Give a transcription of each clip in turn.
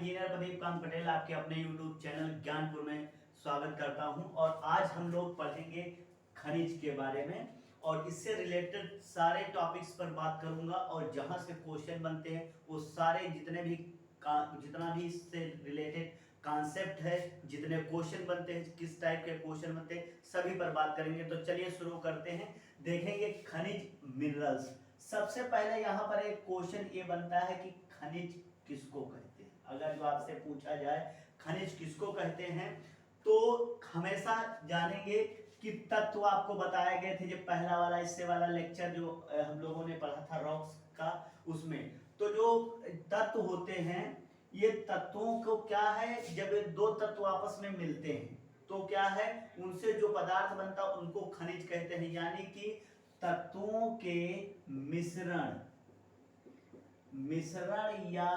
Engineer Pradeep Kant Patel आपके अपने YouTube channel Gyanpur में स्वागत करता हूं। और आज हम लोग पढ़ेंगे खनिज के बारे में और इससे रिलेटेड सारे टॉपिक्स पर बात करूंगा। और जहां से क्वेश्चन बनते हैं वो सारे जितना भी इससे रिलेटेड कॉन्सेप्ट है, जितने क्वेश्चन बनते हैं, किस टाइप के क्वेश्चन बनते हैं, सभी पर बात करेंगे। तो चलिए शुरू करते हैं। देखेंगे खनिज मिनरल्स। सबसे पहले यहाँ पर एक क्वेश्चन ये बनता है कि खनिज किसको कहते हैं। अगर जो आपसे पूछा जाए खनिज किसको कहते हैं तो हमेशा जानेंगे कि तत्व आपको बताए गए थे। जो पहला वाला इससे वाला लेक्चर जो हम लोगों ने पढ़ा था रॉक्स का, उसमें तो जो तत्व होते हैं, ये तत्वों को क्या है, जब दो तत्व आपस में मिलते हैं तो क्या है, उनसे जो पदार्थ बनता है उनको खनिज कहते हैं। यानी कि तत्वों के मिश्रण या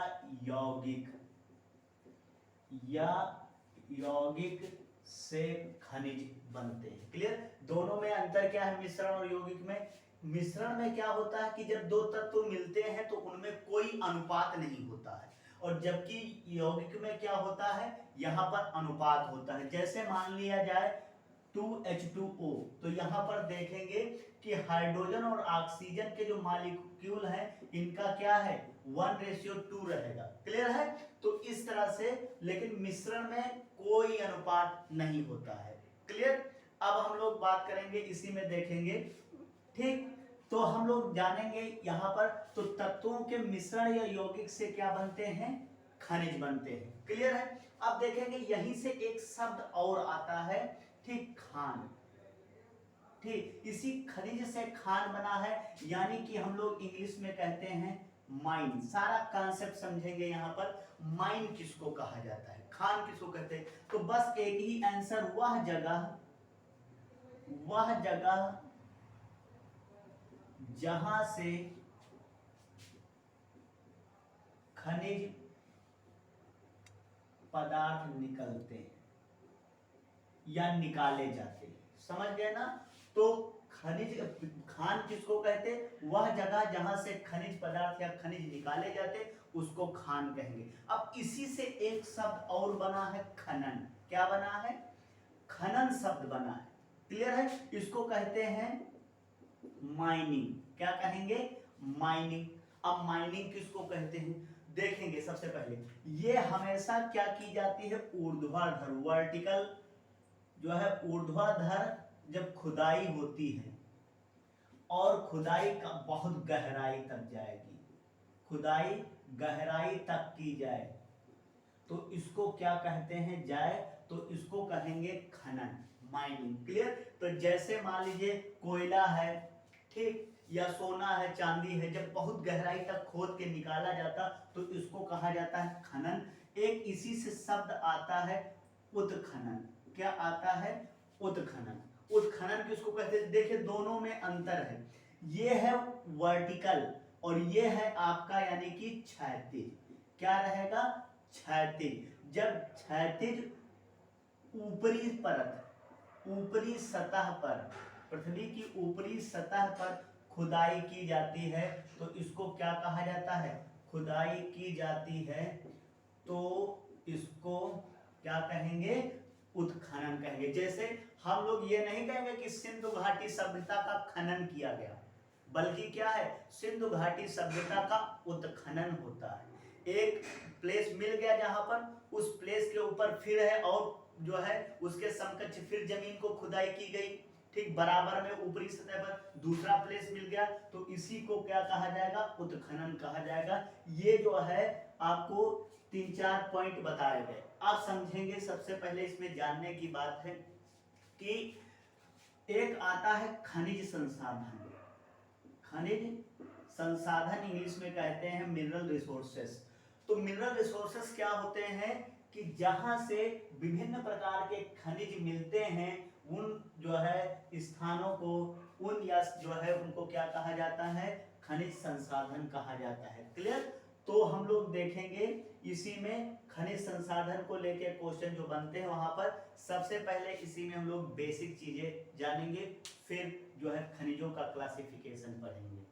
यौगिक से खनिज बनते हैं। क्लियर। दोनों में अंतर क्या है, मिश्रण और यौगिक में। मिश्रण में क्या होता है कि जब दो तत्व मिलते हैं तो उनमें कोई अनुपात नहीं होता है, और जबकि यौगिक में क्या होता है, यहाँ पर अनुपात होता है। जैसे मान लिया जाए 2H2O, तो यहाँ पर देखेंगे कि हाइड्रोजन और ऑक्सीजन के जो मॉलिक्यूल हैं इनका क्या है, 1:2 रहेगा। क्लियर है। तो इस तरह से, लेकिन मिश्रण में कोई अनुपात नहीं होता है। क्लियर। अब हम लोग बात करेंगे, इसी में देखेंगे। ठीक। तो हम लोग जानेंगे यहाँ पर, तो तत्वों के मिश्रण या यौगिक से क्या बनते हैं, खनिज बनते हैं। क्लियर है। अब देखेंगे यहीं से एक शब्द और आता है, ठीक, खान। ठीक, इसी खनिज से खान बना है, यानी कि हम लोग इंग्लिश में कहते हैं माइन। सारा कॉन्सेप्ट समझेंगे यहाँ पर। माइन किसको कहा जाता है, खान किसको कहते हैं। तो बस एक ही आंसर, वह जगह जहां से खनिज पदार्थ निकलते हैं या निकाले जाते हैं। समझ गए ना। तो खनिज खान किसको कहते हैं, वह जगह जहां से खनिज पदार्थ या खनिज निकाले जाते उसको खान कहेंगे। अब इसी से एक शब्द और बना है, खनन। क्या बना है, खनन शब्द बना है। क्लियर है। इसको कहते हैं माइनिंग। क्या कहेंगे, माइनिंग। अब माइनिंग किसको कहते हैं देखेंगे। सबसे पहले ये हमेशा क्या की जाती है, ऊर्ध्वाधर, वर्टिकल जो है ऊर्ध्वाधर जब खुदाई होती है, और खुदाई का बहुत गहराई तक जाएगी, खुदाई गहराई तक की जाए तो इसको क्या कहते हैं, जाए तो इसको कहेंगे खनन, माइनिंग। क्लियर। तो जैसे मान लीजिए कोयला है, ठीक, या सोना है, चांदी है, जब बहुत गहराई तक खोद के निकाला जाता तो इसको कहा जाता है खनन। एक इसी से शब्द आता है उत्खनन। क्या आता है, उत्खनन। उत्खनन किसको कहते हैं, देखिए दोनों में अंतर है। ये है वर्टिकल और ये है आपका यानी कि क्षैतिज। क्या रहेगा, क्षैतिज। जब क्षैतिज ऊपरी परत, ऊपरी सतह पर, पृथ्वी की ऊपरी सतह पर खुदाई की जाती है तो इसको क्या कहा जाता है, खुदाई की जाती है तो इसको क्या कहेंगे, उत्खनन कहेंगे। जैसे हम लोग ये नहीं कहेंगे कि सिंधु घाटी सभ्यता का खनन किया गया, बल्कि क्या है, सिंधु घाटी सभ्यता का उत्खनन होता है। एक प्लेस मिल गया जहां पर उस प्लेस के ऊपर फिर है, और जो है उसके समकक्ष फिर जमीन को खुदाई की गई, ठीक, बराबर में ऊपरी सतह पर दूसरा प्लेस मिल गया तो इसी को क्या कहा जाएगा, उत्खनन कहा जाएगा। ये जो है आपको 3-4 पॉइंट बताए गए, आप समझेंगे। सबसे पहले इसमें जानने की बात है कि एक आता है खनिज संसाधन। खनिज संसाधन इंग्लिश में कहते हैं मिनरल रिसोर्सेस। तो मिनरल रिसोर्सेस क्या होते हैं कि जहां से विभिन्न प्रकार के खनिज मिलते हैं, उन जो है स्थानों को, उन या जो है उनको क्या कहा जाता है, खनिज संसाधन कहा जाता है। क्लियर। तो हम लोग देखेंगे इसी में खनिज संसाधन को लेके क्वेश्चन जो बनते हैं वहां पर। सबसे पहले इसी में हम लोग बेसिक चीजें जानेंगे, फिर जो है खनिजों का क्लासिफिकेशन पढ़ेंगे।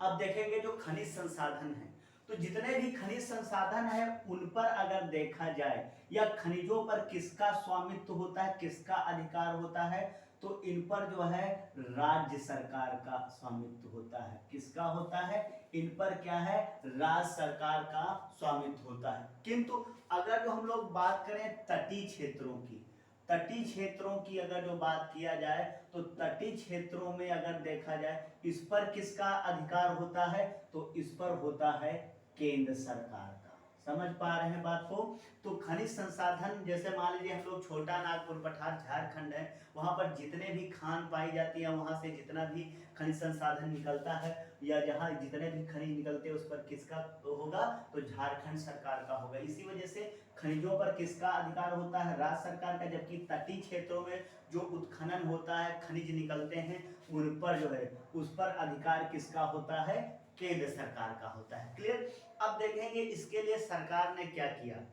अब देखेंगे जो खनिज संसाधन है, तो जितने भी खनिज संसाधन है उन पर अगर देखा जाए या खनिजों पर किसका स्वामित्व होता है, किसका अधिकार होता है, तो इन पर जो है राज्य सरकार का स्वामित्व होता है। किसका होता है? इन पर क्या है? राज्य सरकार का स्वामित्व होता है। किंतु अगर जो हम लोग बात करें तटीय क्षेत्रों की, तटीय क्षेत्रों की अगर जो बात किया जाए तो तटीय क्षेत्रों में अगर देखा जाए इस पर किसका अधिकार होता है, तो इस पर होता है केंद्र सरकार का। समझ पा रहे हैं बात को? तो खनिज संसाधन जैसे मान लीजिए हम लोग छोटा नागपुर पठार झारखंड है, वहां पर जितने भी खान पाई जाती है, वहां से जितना भी खनिज संसाधन निकलता है या जहां जितने भी खनिज निकलते हैं उस पर किसका होगा, तो झारखंड सरकार का होगा। इसी वजह से खनिजों पर किसका अधिकार होता है? राज्य सरकार का। जबकि तटीय क्षेत्रों में जो उत्खनन होता है, खनिज निकलते हैं, उन पर जो है उस पर अधिकार किसका होता है? केंद्र सरकार का होता है। क्लियर? अब देखेंगे इसके लिए सरकार ने क्या किया।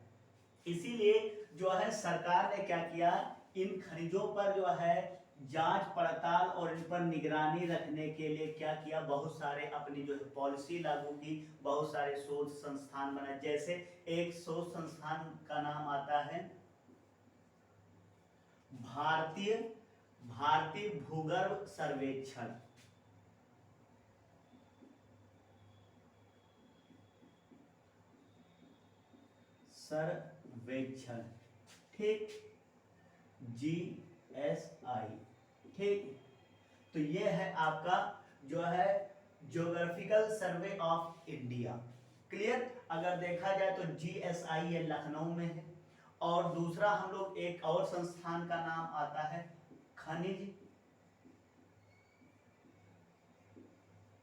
इसीलिए जो है सरकार ने क्या किया, इन खनिजों पर जो है जांच पड़ताल और इन पर निगरानी रखने के लिए क्या किया, बहुत सारे अपनी जो है पॉलिसी लागू की, बहुत सारे शोध संस्थान बनाए। जैसे एक शोध संस्थान का नाम आता है भारतीय भूगर्भ सर्वेक्षण। सर्वेक्षण, ठीक, GSI, ठीक। तो ये है आपका जो है geographical survey of India. Clear? अगर देखा जाए तो GSI ये लखनऊ में है, और दूसरा हम लोग एक और संस्थान का नाम आता है खनिज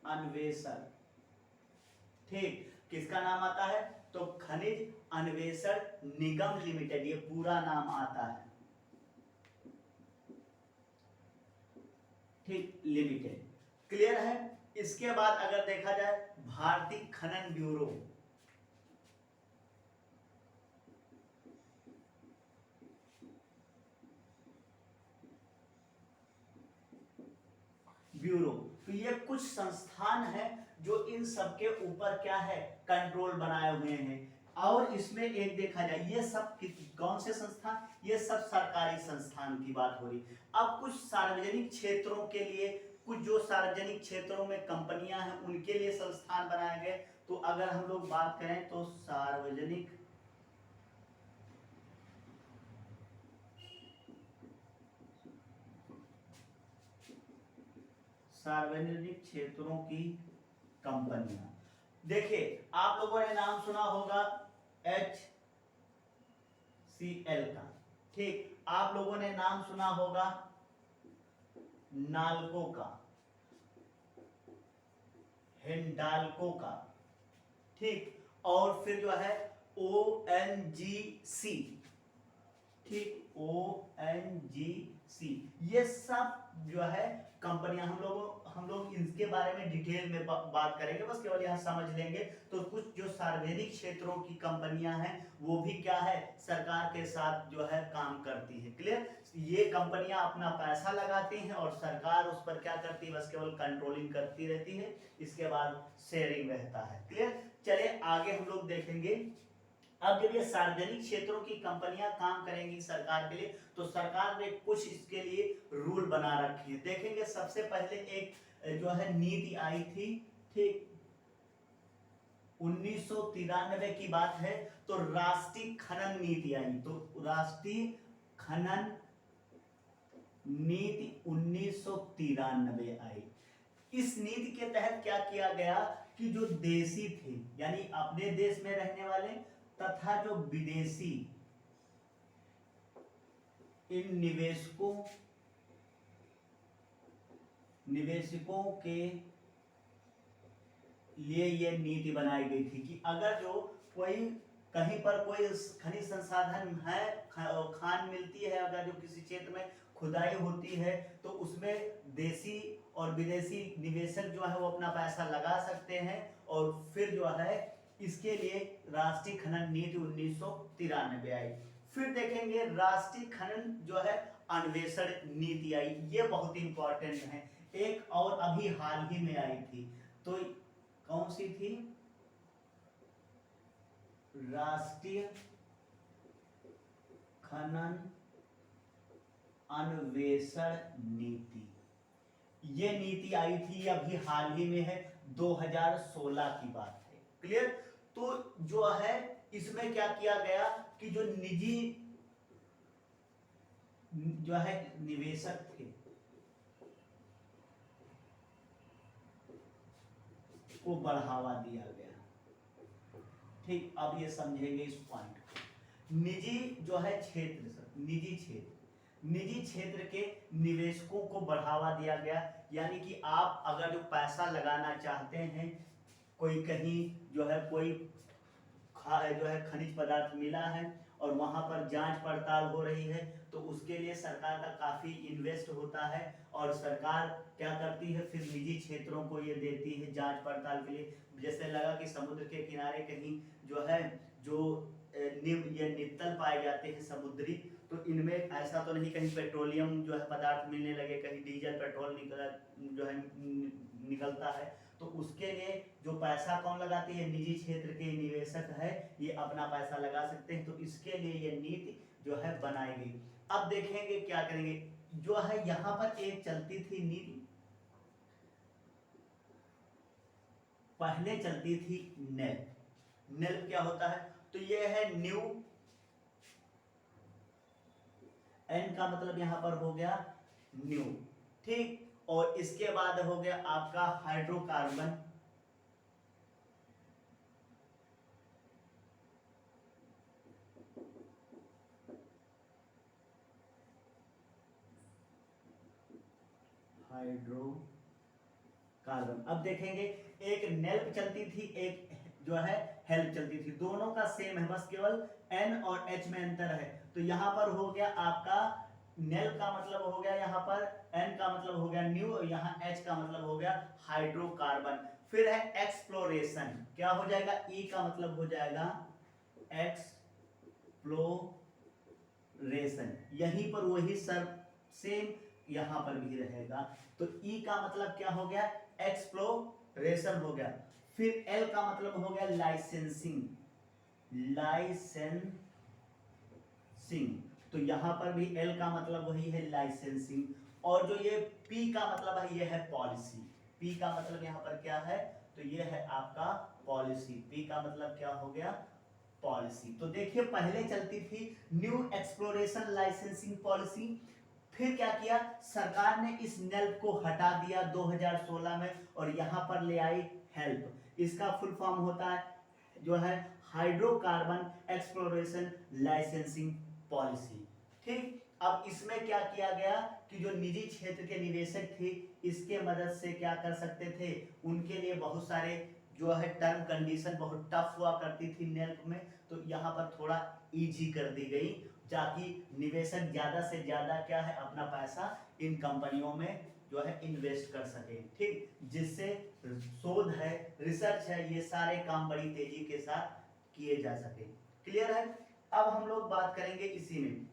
अन्वेषण, ठीक। किसका नाम आता है? तो खनिज अन्वेषण निगम लिमिटेड, ये पूरा नाम आता है, ठीक, लिमिटेड। क्लियर है? इसके बाद अगर देखा जाए भारतीय खनन ब्यूरो, तो ये कुछ संस्थान है जो इन सबके ऊपर क्या है, कंट्रोल बनाए हुए हैं। और इसमें एक देखा जाए ये सब कौन से संस्थान, ये सब सरकारी संस्थान की बात हो रही। अब कुछ सार्वजनिक क्षेत्रों के लिए, कुछ जो सार्वजनिक क्षेत्रों में कंपनियां हैं उनके लिए संस्थान बनाए गए। तो अगर हम लोग बात करें तो सार्वजनिक क्षेत्रों की कंपनियां, देखिए आप लोगों ने नाम सुना होगा HCL का, ठीक। आप लोगों ने नाम सुना होगा नाल्को का, हिंडाल्को का, ठीक। और फिर जो है ONGC, ठीक, ONGC, ये सब जो है कंपनियां, हम लोग इनके बारे में डिटेल में बात करेंगे, बस केवल यहाँ समझ लेंगे। तो कुछ जो सार्वजनिक क्षेत्रों की कंपनियां हैं वो भी क्या है, सरकार के साथ जो है काम करती है। क्लियर? ये कंपनियां अपना पैसा लगाती हैं और सरकार उस पर क्या करती है, बस केवल कंट्रोलिंग करती रहती है। इसके बाद शेयरिंग रहता है। क्लियर? चलिए आगे हम लोग देखेंगे। अब जब ये सार्वजनिक क्षेत्रों की कंपनियां काम करेंगी सरकार के लिए, तो सरकार ने कुछ इसके लिए रूल बना रखे हैं। देखेंगे सबसे पहले एक जो है नीति आई थी, ठीक, 1993 की बात है, तो राष्ट्रीय खनन नीति आई। तो राष्ट्रीय खनन नीति 1993 आई। इस नीति के तहत क्या किया गया कि जो देशी थे, यानी अपने देश में रहने वाले तथा जो विदेशी, इन निवेशकों के लिए यह नीति बनाई गई थी कि अगर जो कोई कहीं पर कोई खनिज संसाधन है, खान मिलती है, अगर जो किसी क्षेत्र में खुदाई होती है, तो उसमें देशी और विदेशी निवेशक जो है वो अपना पैसा लगा सकते हैं। और फिर जो है इसके लिए राष्ट्रीय खनन नीति 1993 आई। फिर देखेंगे राष्ट्रीय खनन जो है अन्वेषण नीति आई। ये बहुत इंपॉर्टेंट है। एक और अभी हाल ही में आई थी, तो कौन सी थी? राष्ट्रीय खनन अन्वेषण नीति। ये नीति आई थी अभी हाल ही में है, 2016 की बात है। क्लियर? तो जो है इसमें क्या किया गया कि जो निजी जो है निवेशक थे को बढ़ावा दिया गया। ठीक, अब ये समझेंगे इस पॉइंट को। निजी जो है क्षेत्र, निजी क्षेत्र के निवेशकों को बढ़ावा दिया गया। यानी कि आप अगर जो पैसा लगाना चाहते हैं, कोई कहीं जो है कोई जो है खनिज पदार्थ मिला है और वहां पर जांच पड़ताल हो रही है, तो उसके लिए सरकार का काफी इन्वेस्ट होता है और सरकार क्या करती है, फिर निजी क्षेत्रों को ये देती है जांच पड़ताल के लिए। जैसे लगा कि समुद्र के किनारे कहीं जो है जो ये नित्तल पाए जाते हैं समुद्री, तो इनमें ऐसा तो नहीं कहीं पेट्रोलियम जो है पदार्थ मिलने लगे, कहीं डीजल पेट्रोल जो है निकलता है, तो उसके लिए जो पैसा कौन लगाती है? निजी क्षेत्र के निवेशक है, ये अपना पैसा लगा सकते हैं। तो इसके लिए ये नीति जो है बनाई गई। अब देखेंगे क्या करेंगे। जो है यहां पर एक चलती थी नीति, पहले चलती थी नेल्प। नेल्प क्या होता है? तो ये है न्यू, एन का मतलब यहां पर हो गया न्यू, ठीक। और इसके बाद हो गया आपका हाइड्रोकार्बन, हाइड्रोकार्बन। अब देखेंगे एक नेल्प चलती थी, एक जो है हेल्प चलती थी, दोनों का सेम है, बस केवल एन और एच में अंतर है। तो यहां पर हो गया आपका नेल का मतलब हो गया यहाँ पर, एन का मतलब हो गया न्यू, और यहाँ एच का मतलब हो गया हाइड्रोकार्बन। फिर है एक्सप्लोरेशन, क्या हो जाएगा? ई का मतलब हो जाएगा एक्सप्लोरेशन। यहीं पर वही सर सेम यहां पर भी रहेगा। तो ई का मतलब क्या हो गया? एक्सप्लोरेशन हो गया। फिर एल का मतलब हो गया लाइसेंसिंग, तो यहां पर भी एल का मतलब वही है लाइसेंसिंग। और जो ये पी का मतलब है, ये है पॉलिसी। पी का मतलब यहां पर क्या है? तो ये है आपका पॉलिसी। पी का मतलब क्या हो गया? पॉलिसी। तो देखिए पहले चलती थी न्यू एक्सप्लोरेशन लाइसेंसिंग पॉलिसी, फिर क्या किया सरकार ने? इस नेल्प को हटा दिया 2016 में और यहां पर ले आई हेल्प। इसका फुल फॉर्म होता है जो है हाइड्रोकार्बन एक्सप्लोरेशन लाइसेंसिंग पॉलिसी, ठीक। अब इसमें क्या किया गया कि जो निजी क्षेत्र के निवेशक थे, इसके मदद से क्या कर सकते थे? उनके लिए बहुत सारे जो है टर्म कंडीशन बहुत टफ हुआ करती थी नेल्प में, तो यहाँ पर थोड़ा इजी कर दी गई, ताकि निवेशक ज्यादा से ज्यादा क्या है अपना पैसा इन कंपनियों में जो है इन्वेस्ट कर सके, ठीक। जिससे शोध है, रिसर्च है, ये सारे काम बड़ी तेजी के साथ किए जा सके। क्लियर है? अब हम लोग बात करेंगे इसी में,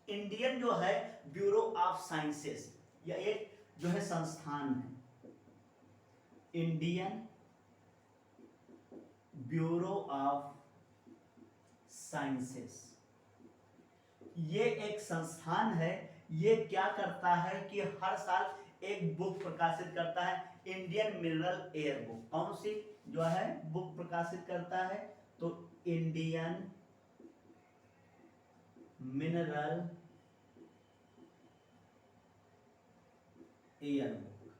इंडियन जो है ब्यूरो ऑफ साइंसेस, यह एक जो है संस्थान है, इंडियन ब्यूरो ऑफ साइंसेस। ये एक संस्थान है। ये क्या करता है कि हर साल एक बुक प्रकाशित करता है, इंडियन मिनरल एयर बुक। कौन सी जो है बुक प्रकाशित करता है? तो इंडियन मिनरल एयर बुक,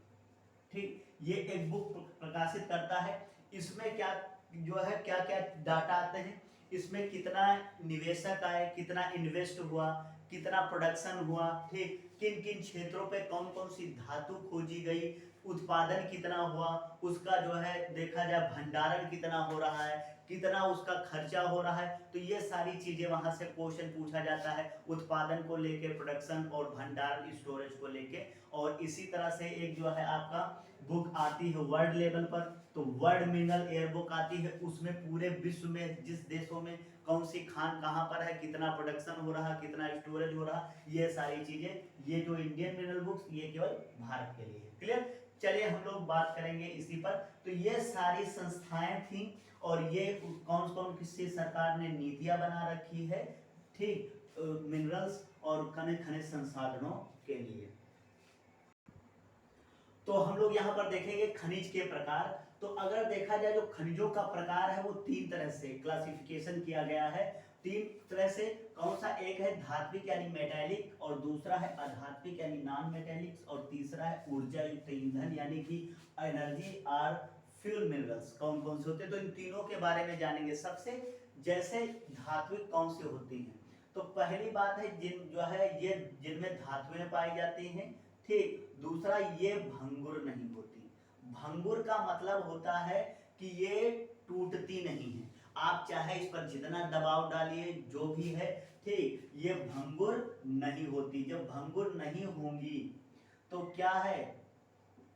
ठीक। ये एक बुक प्रकाशित करता है। इसमें क्या जो है क्या क्या डाटा आते हैं? इसमें कितना निवेशक आए, कितना इन्वेस्ट हुआ, कितना प्रोडक्शन हुआ, ठीक। किन किन क्षेत्रों पे कौन कौन सी धातु खोजी गई, उत्पादन कितना हुआ, उसका जो है देखा जाए भंडारण कितना हो रहा है, कितना उसका खर्चा हो रहा है। तो ये सारी चीजें वहां से क्वेश्चन पूछा जाता है, उत्पादन को लेके, प्रोडक्शन और भंडारण स्टोरेज को लेके। और इसी तरह से एक जो है आपका बुक आती है वर्ल्ड लेवल पर, तो वर्ल्ड मिनरल एयर बुक आती है। उसमें पूरे विश्व में जिस देशों में कौन सी खान कहाँ पर है, कितना प्रोडक्शन हो रहा, कितना स्टोरेज हो रहा, ये सारी चीजें, ये जो इंडियन मिनरल बुक्स ये केवल भारत के लिए है। क्लियर? चलिए हम लोग बात करेंगे इसी पर। तो ये सारी संस्थाएं थी और ये कौन कौन किसी सरकार ने नीतियां बना रखी है, ठीक, मिनरल्स और खनिज संसाधनों के लिए। तो हम लोग यहाँ पर देखेंगे खनिज के प्रकार। तो अगर देखा जाए जो खनिजों का प्रकार है वो तीन तरह से क्लासिफिकेशन किया गया है, तीन तरह से। कौन सा? एक है धात्विक यानी मेटालिक, और दूसरा है अधात्विक यानी नॉन मेटालिक, और तीसरा है ऊर्जा युक्त ईंधन यानी कि एनर्जी और फ्यूल मिनरल्स। कौन कौन से होते हैं? तो इन तीनों के बारे में जानेंगे। सबसे जैसे धात्विक कौन से होती हैं, तो पहली बात है ये जिनमें धातुएं पाई जाती हैं, ठीक। दूसरा, ये भंगुर नहीं होती। भंगुर का मतलब होता है कि ये टूटती नहीं है, आप चाहे इस पर जितना दबाव डालिए जो भी है, ठीक, ये भंगुर नहीं होती। जब भंगुर नहीं होंगी तो क्या है,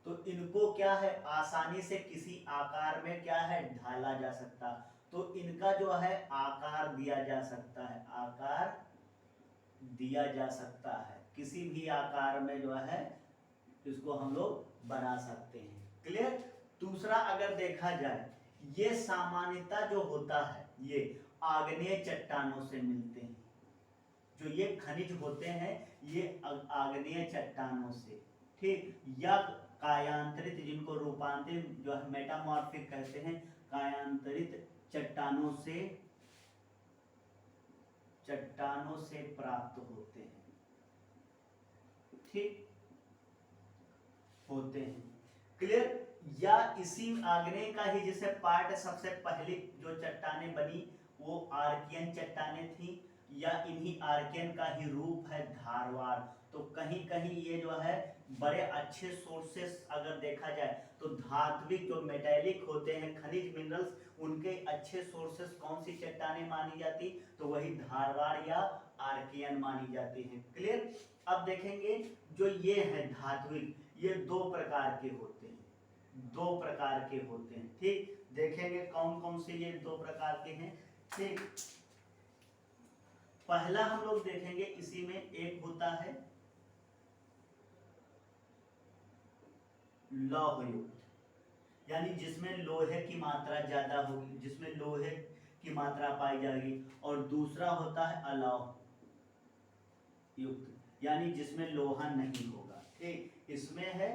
तो इनको क्या है, आसानी से किसी आकार में क्या है, ढाला जा सकता। तो इनका जो है आकार दिया जा सकता है, आकार दिया जा सकता है, किसी भी आकार में जो है इसको हम लोग बना सकते हैं। क्लियर? दूसरा अगर देखा जाए, ये सामान्यता जो होता है ये आग्नेय चट्टानों से मिलते हैं। जो ये खनिज होते हैं ये आग्नेय चट्टानों से, ठीक, या कायांतरित, जिनको रूपांतरित जो है मेटामॉर्फिक कहते हैं, कायांतरित चट्टानों से प्राप्त होते हैं, ठीक, होते हैं। क्लियर? या इसी आग्नेय का ही जैसे पार्ट सबसे पहली जो चट्टानें बनी वो आर्कियन चट्टानें थी, या इन्हीं आर्कियन का ही रूप है धारवाड़। तो कहीं कहीं ये जो है बड़े अच्छे सोर्सेस अगर देखा जाए तो धात्विक जो मेटालिक होते हैं खनिज मिनरल्स, उनके अच्छे सोर्सेस कौन सी चट्टानें मानी जाती, तो वही धारवाड़ या आर्कियन मानी जाती है। क्लियर? अब देखेंगे जो ये है धात्विक, ये दो प्रकार के होते हैं, दो प्रकार के होते हैं, ठीक। देखेंगे कौन कौन से ये दो प्रकार के हैं, ठीक। पहला हम लोग देखेंगे, इसी में एक होता है लौहयुक्त, यानी जिसमें लोहे की मात्रा ज्यादा होगी, जिसमें लोहे की मात्रा पाई जाएगी। और दूसरा होता है अलौह युक्त, यानी जिसमें लोहा नहीं होगा, ठीक। इसमें है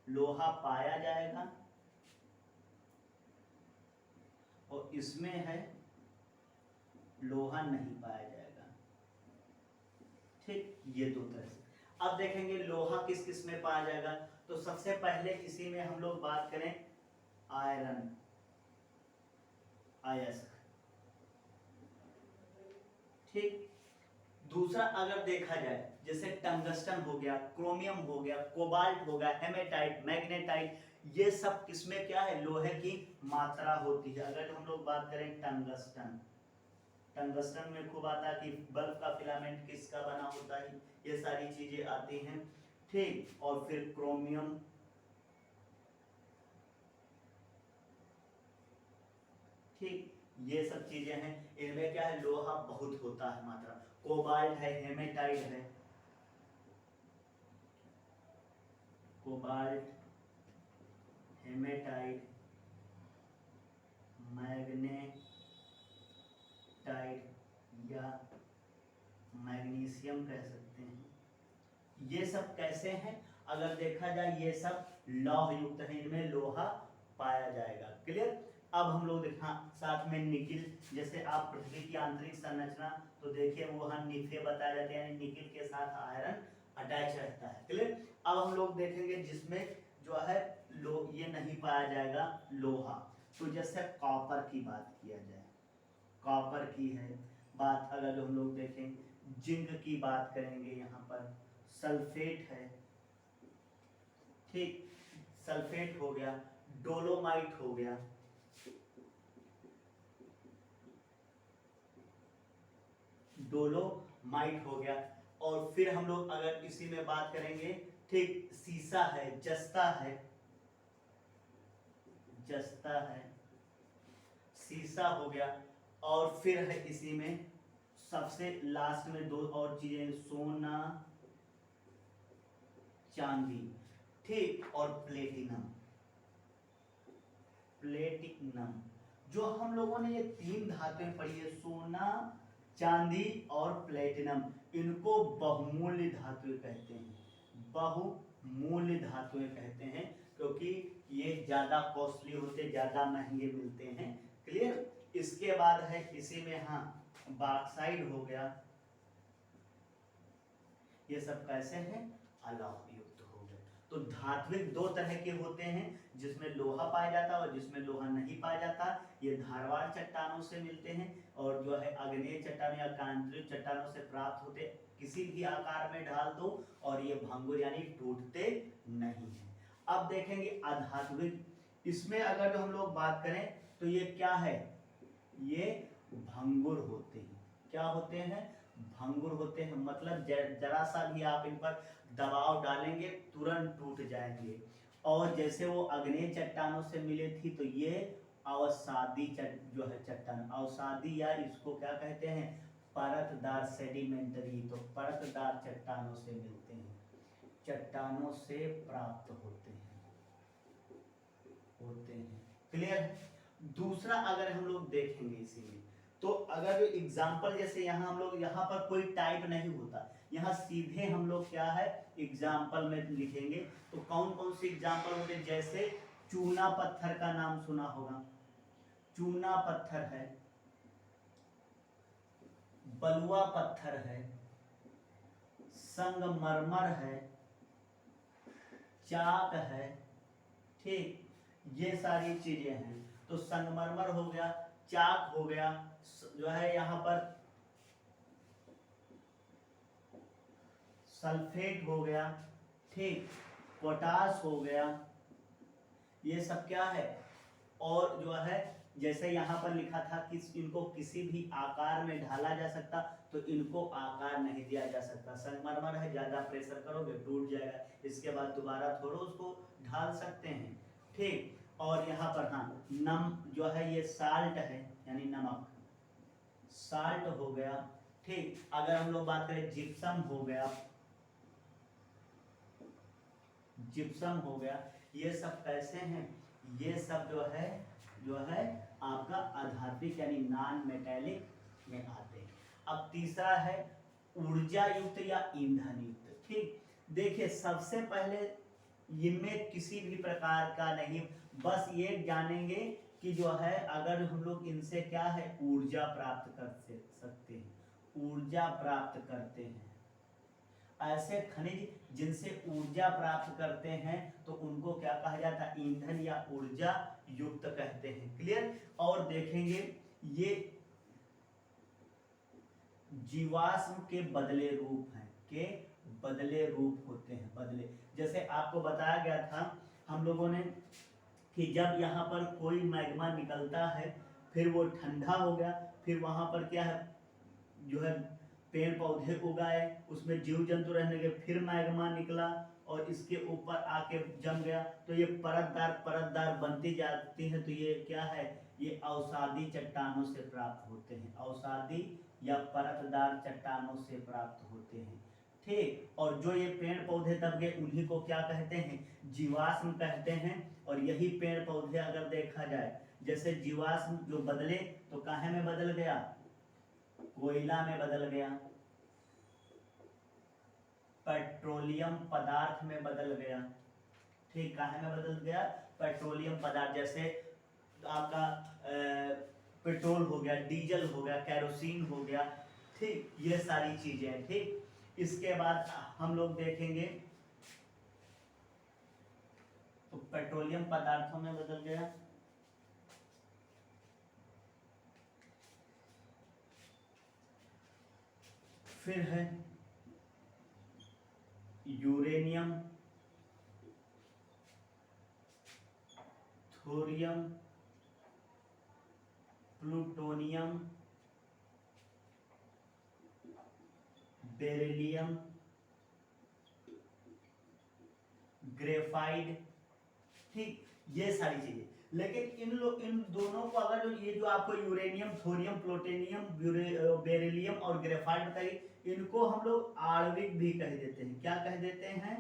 लोहा पाया जाएगा और इसमें है लोहा नहीं पाया जाएगा, ठीक। ये दो तरह से। अब देखेंगे लोहा किस किस में पाया जाएगा। तो सबसे पहले इसी में हम लोग बात करें आयरन, अयस्क, ठीक। दूसरा अगर देखा जाए जैसे टंगस्टन हो गया, क्रोमियम हो गया, कोबाल्ट हो गया, हेमेटाइट, मैग्नेटाइट, ये सब किसमें क्या है, लोहे की मात्रा होती है। अगर हम लोग बात करें टंगस्टन, टंगस्टन में खूब आता है कि बल्ब का फिलामेंट किसका बना होता है, ये सारी चीजें आती हैं, ठीक। और फिर क्रोमियम, ठीक, ये सब चीजें हैं, इनमें क्या है, लोहा बहुत होता है मात्रा। कोबाल्ट है, हेमेटाइट है, कोबाल्ट, हेमेटाइट, मैग्नेटाइट या मैग्नीशियम कह सकते हैं। ये सब कैसे हैं, अगर देखा जाए ये सब लौह युक्त है, इनमें लोहा पाया जाएगा। क्लियर? अब हम लोग देखा साथ में निकिल, जैसे आप पृथ्वी की आंतरिक संरचना तो देखिए वहां निफे बताए जाते हैं, निकिल के साथ आयरन अटैच रहता है। क्लियर? अब हम लोग देखेंगे जिसमें जो है ये नहीं पाया जाएगा लोहा। तो जैसे कॉपर की बात किया जाए, कॉपर की है बात, अगर हम लोग देखें जिंक की बात करेंगे, यहाँ पर सल्फेट है, ठीक, सल्फेट हो गया, डोलोमाइट हो गया, डोलोमाइट हो गया। और फिर हम लोग अगर इसी में बात करेंगे, ठीक, सीसा है, जस्ता है, जस्ता है, सीसा हो गया। और फिर है इसी में सबसे लास्ट में दो और चीजें, सोना, चांदी। ठीक, और प्लेटिनम। प्लेटिनम जो हम लोगों ने ये तीन धातुएं पढ़ी है, सोना, चांदी और प्लेटिनम, इनको बहुमूल्य धातुएं कहते हैं। बहुमूल्य धातुएं कहते हैं क्योंकि ये ज्यादा कॉस्टली होते, ज्यादा महंगे मिलते हैं। क्लियर। इसके बाद है इसी में हाँ बॉक्साइड हो गया, ये सब कैसे हैं, अलौह युक्त हो गए। तो धात्विक दो तरह के होते हैं, जिसमें लोहा पाया जाता है और जिसमें लोहा नहीं पाया जाता। ये धारवाड़ चट्टानों से मिलते हैं और जो है अग्नेय चट्टान या कांतरिक चट्टानों से प्राप्त होते, किसी भी आकार में ढाल दो और ये भंगुर यानी टूटते नहीं है। अब देखेंगे अधात्विक, इसमें अगर हम लोग बात करें तो ये क्या है, ये भंगुर होते हैं। क्या होते हैं, भंगुर होते हैं, मतलब जरा सा भी आप इन पर दबाव डालेंगे तुरंत टूट जाएंगे। और जैसे वो अग्नेय चट्टानों से मिले थी तो ये अवसादी जो है चट्टान, अवसादी या इसको क्या कहते हैं, परतदार सेडिमेंटरी, तो परतदार चट्टानों से मिलते हैं, चट्टानों से प्राप्त होते हैं। क्लियर। दूसरा अगर हम लोग देखेंगे इसी में, तो अगर जो एग्जाम्पल, जैसे यहाँ हम लोग, यहाँ पर कोई टाइप नहीं होता, यहाँ सीधे हम लोग क्या है एग्जाम्पल में लिखेंगे। तो कौन कौन से एग्जाम्पल होते हैं, जैसे चूना पत्थर का नाम सुना होगा, चूना पत्थर है, बलुआ पत्थर है, संगमरमर है, चाक है, ठीक, ये सारी चीजें हैं। तो संगमरमर हो गया, चाक हो गया, जो है यहाँ पर सल्फेट हो गया, ठीक, पोटास हो गया, ये सब क्या है। और जो है जैसे यहाँ पर लिखा था कि इनको किसी भी आकार में ढाला जा सकता, तो इनको आकार नहीं दिया जा सकता। संगमरमर है, ज्यादा प्रेशर करोगे टूट जाएगा, इसके बाद दोबारा थोड़ा उसको ढाल सकते हैं, ठीक। और यहाँ पर हाँ नम जो है ये साल्ट है यानी नमक, साल्ट हो गया, ठीक। अगर हम लोग बात करें जिप्सम हो गया, जिप्सम हो गया, ये सब कैसे हैं, ये सब जो है आपका अधात्विक यानी नॉन मेटेलिक में आते हैं। अब तीसरा है ऊर्जा युक्त या ईंधन युक्त, ठीक। देखिए सबसे पहले इनमें किसी भी प्रकार का नहीं, बस ये जानेंगे कि जो है अगर हम लोग इनसे क्या है ऊर्जा प्राप्त कर सकते हैं, ऊर्जा प्राप्त करते हैं। ऐसे खनिज जिनसे ऊर्जा प्राप्त करते हैं तो उनको क्या कहा जाता है, ईंधन या ऊर्जा युक्त कहते हैं। क्लियर। और देखेंगे ये जीवाश्म के बदले रूप हैं, के बदले रूप होते हैं, बदले। जैसे आपको बताया गया था हम लोगों ने कि जब यहाँ पर कोई मैग्मा निकलता है, फिर वो ठंडा हो गया, फिर वहां पर क्या है जो है पेड़ पौधे उगाए, उसमें जीव जंतु रहने लगे, फिर मैग्मा निकला और इसके ऊपर आके जम गया, तो ये परतदार बनती जाती है। तो ये क्या है, ये अवसादी चट्टानों से प्राप्त होते हैं, अवसादी या परतदार चट्टानों से प्राप्त होते हैं, ठीक। और जो ये पेड़ पौधे दब गए उन्हीं को क्या कहते हैं, जीवाश्म कहते हैं। और यही पेड़ पौधे अगर देखा जाए, जैसे जीवाश्म जो बदले तो काहे में बदल गया, कोयला में बदल गया, पेट्रोलियम पदार्थ में बदल गया, ठीक। काहे में बदल गया, पेट्रोलियम पदार्थ, जैसे आपका पेट्रोल हो गया, डीजल हो गया, कैरोसिन हो गया, ठीक, ये सारी चीजें हैं, ठीक। इसके बाद हम लोग देखेंगे तो पेट्रोलियम पदार्थों में बदल गया, फिर है uranium, thorium, plutonium, beryllium, graphite, ठीक, ये सारी चीजें। लेकिन इन दोनों को अगर ये जो आपको यूरेनियम, थोरियम, प्लूटोनियम, बेरिलियम और ग्रेफाइड बताइए, इनको हम लोग आणविक भी कह देते हैं। क्या कह देते हैं,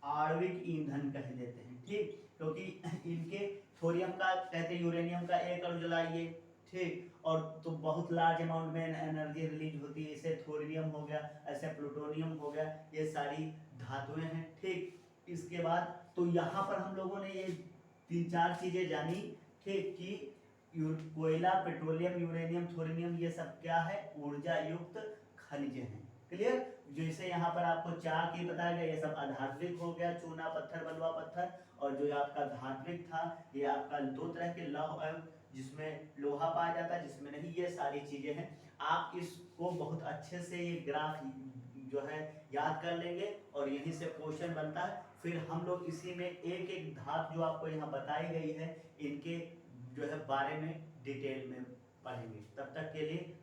आणविक ईंधन कह देते हैं, ठीक, क्योंकि इनके थोरियम का कहते हैं यूरेनियम का एक अणु जलाइए, ठीक, और तो बहुत लार्ज अमाउंट में एनर्जी रिलीज होती है, इसे थोरियम हो गया, ऐसे प्लूटोनियम हो गया, ये सारी धातुएं हैं, ठीक। इसके बाद तो यहाँ पर हम लोगों ने ये 3-4 चीजें जानी, ठीक, कि कोयला, पेट्रोलियम, यूरेनियम, थोरियम ये सब क्या है, ऊर्जा युक्त खनिज हैं, क्लियर। जैसे यहाँ पर आपको चाक की बताया गया, ये सब अधात्विक हो गया, चूना पत्थर, बलुआ पत्थर, और जो आपका धात्विक था ये आपका 2 तरह के लौह, जिसमें लोहा पाया जाता है, जिसमें नहीं, ये सारी चीजें हैं। आप इसको बहुत अच्छे से ये ग्राफ जो है याद कर लेंगे और यहीं से क्वेश्चन बनता है। फिर हम लोग इसी में एक एक धातु जो आपको यहाँ बताई गई है इनके जो है बारे में डिटेल में पढ़ेंगे। तब तक के लिए